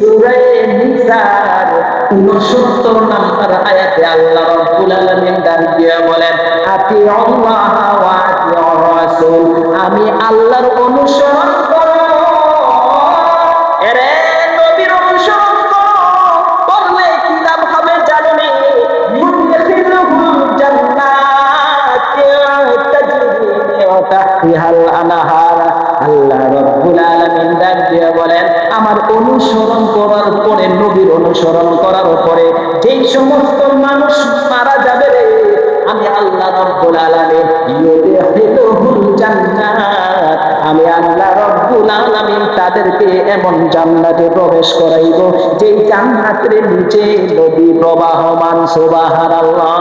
সূরা নিসার 69 নম্বর আয়াতে আল্লাহ রাব্বুল আলামিন ডাক দিয়ে বলেন, আতিউল্লাহ ওয়া আতিউর রাসূল, আমি আল্লাহর অনুসরণ করো, এরে নবীর অনুসরণ করো। করলে কি লাভ হবে জানো নি? ইউদখিলুহুল জান্নাত তাজরি মিন তাহতিহাল আনহার। আল্লাহ রাব্বুল আলামিন ডাক দিয়ে বলেন, আমার অনুসরণ করার পরে, নবীর অনুসরণ করার পরে যেই সমস্ত মানুষ মারা যাবে রে, আমি আল্লাহ রাব্বুল আলামিন ইউদখিলুহুল জান্নাত, আমি আল্লাহ রাব্বুল আলামিন তাদেরকে এমন জান্নাতে প্রবেশ করাইব যেই জান্নাতের নিচে নদী প্রবাহমান। সুবহানাল্লাহ।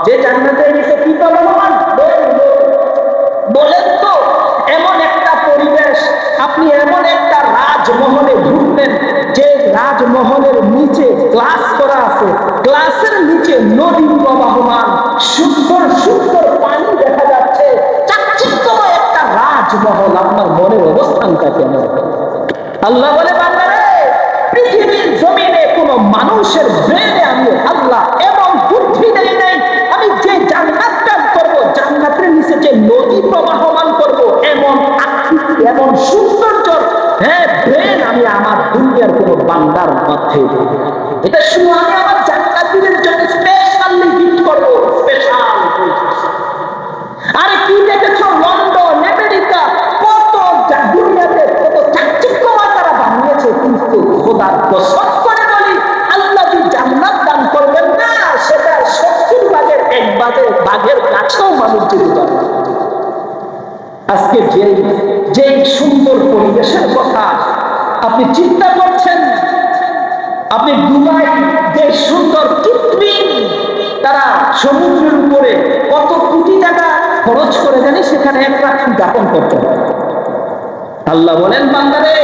যে জান্নাতের নিচে কি প্রবাহমান বলেন তো? এমন একটা পরিবেশ, আপনি এমন একটা রাজমহলে ঢুকবেন যে রাজমহলের নিচে গ্লাস করা আছে, গ্লাসের নিচে নদী প্রবাহমান, সুন্দর সুন্দর পানি দেখা যাচ্ছে, চাকচিক্যময় একটা রাজমহল। আপনার মনের অবস্থানটা কেমন? আল্লাহ বলে, বান্দারে, পৃথিবীর জমিনে কোন মানুষের ব্রেনে আমি আল্লাহ এমন বুদ্ধি দেই নাই, আমি যে জান্নাত দান করবো, জান্নাতের নিচে যে নদী প্রবাহমান করবো, এমন আকৃতি, এমন সৌন্দর্য, হ্যাঁ, ব্রেন আমি আমার দুনিয়ার কোন বান্দার মধ্যে। এটা শুধু আমি আমার জান্নাতীদের জন্য স্পেশালি গিফট করবো, স্পেশাল। আরে কি দেখেছো? লন্ডন, আমেরিকা, কত দুনিয়াতে কত চাকচিক্যময় তারা বানিয়েছে, কিন্তু খোদার কসম করে বলি, আল্লাহ যে জান্নাত দান করবেন না, সেটা 70 ভাগের 1 ভাগের কাছেও মানুষ যেতে পারে। আজকে যে সুন্দর পরিবেশের কথা আপনি চিন্তা করছেন, আপনি দুবাই যে সুন্দর কৃত্রিম, তারা সমুদ্রের উপরে কত কোটি টাকা খরচ করে জানি সেখানে এক রাত্রি যাপন করতে হবে। আল্লাহ বলেন, বান্দারে,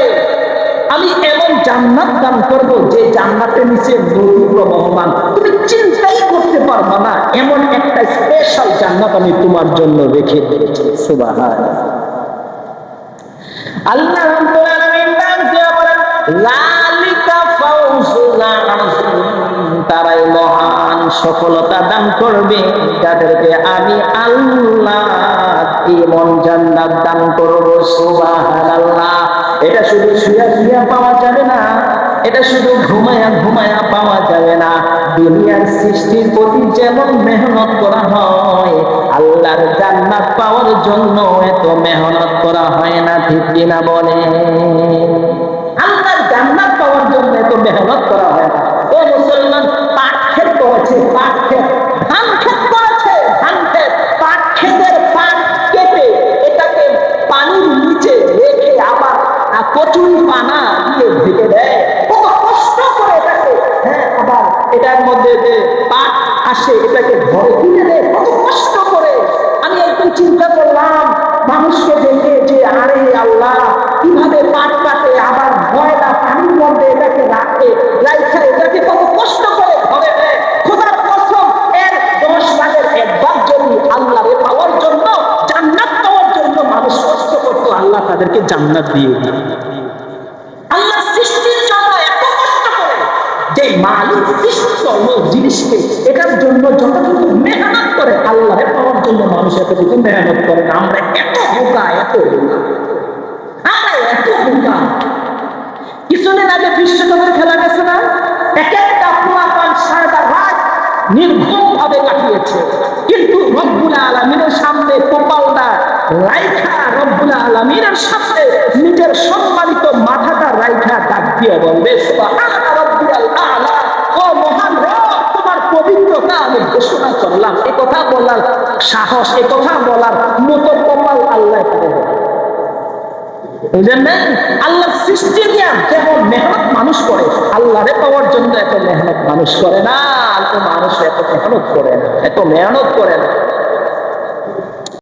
আমি এমন জান্নাত দান করব যে জান্নাতের নিচে নদী প্রবাহমান, তুমি চিন্তাই করতে পারবা না, এমন একটা স্পেশাল জান্নাত আমি তোমার জন্য রেখে দিয়েছি। সুবহানাল্লাহ। আল্লাহ রাব্বুল আলামিন ডাক দিয়ে বলেন, যালিকা ফাউজুল আযীম, তারাই মহান সফলতা দান করবে যাদেরকে আমি আল্লাহ এমন জান্নাত দান করব। সুবহানাল্লাহ। এটা শুধু শুয়া শুয়া পাওয়া যাবে না, এটা শুধু ঘুমায়া ঘুমায়া পাওয়া যাবে না। দুনিয়ার সৃষ্টির প্রতি যেমন মেহনত করা হয়, আল্লাহর জান্নাত পাওয়ার জন্য এত মেহনত করা হয় না, ঠিক কিনা বলে? আল্লাহর জান্নাত পাওয়ার জন্য এত মেহনত করা হয় না। ও মুসলমান, পাট ক্ষেত করেছে, পাট ক্ষেত, ধান ক্ষেত করেছে, ধান ক্ষেত, পাট ক্ষেতের পাট কেটে এটাকে পানির নিচে রেখে আবার কচুরি পানা দিয়ে ঢেকে দেয়, কত কষ্ট করে এটাকে, হ্যাঁ, আবার এটার মধ্যে যে পাট আসে এটাকে ঘরে কিনে দেয়, কত কষ্ট করে। আমি একটু চিন্তা করলাম মানুষকে দেখে যে, আরে আল্লাহ, কিভাবে পাট কাটে, আবার ময়লা পানির মধ্যে এটাকে রাখে, এটাকে কত কষ্ট করে ঘরে দেয়। খোদার কসম, এর 10 ভাগের 1 ভাগ যদি আল্লাহরে পাওয়ার জন্য, জান্নাত পাওয়ার জন্য মানুষ কষ্ট করতো, আল্লাহ তাদেরকে জান্নাত দিয়ে দিত। আল্লাহ সৃষ্টির জন্য এত কষ্ট করে, যে মালিক সৃষ্টি করলো জিনিসকে, এটার জন্য যতটুকু মেহনত করে, আল্লাহরে পাওয়ার জন্য মানুষ এতটুকু মেহনত করে না। আমরা এত বোকা, এত বোকা, আমরা এত বোকা। কিছুদিন আগে বিশ্বকাপের খেলা গেছে না, এক একটা পোলাপান সারাটা রাত নির্ঘুম ভাবে কাটিয়েছে, কিন্তু রব্বুল আলামিনের সামনে কপালটা রাইখা, রব্বুল আলামিনের সামনে নিজের সম্মানিত মাথাটা রাইখা ডাক দিয়ে বলবে, সুবহান রাব্বিয়াল আ'লা, ও মহান রব, তোমার পবিত্রতা আমি ঘোষণা করলাম। এই কথা বলার সাহস, এই কথা বলার মতো কপাল আল্লাহ করে। বুঝলেন? আল্লাহ সৃষ্টি নিয়ে যেমন মেহনত মানুষ করে, আল্লাহরে পাওয়ার জন্য এত মেহনত মানুষ করে না। মানুষ এত মেহনত করে না, এত মেহনত করে না।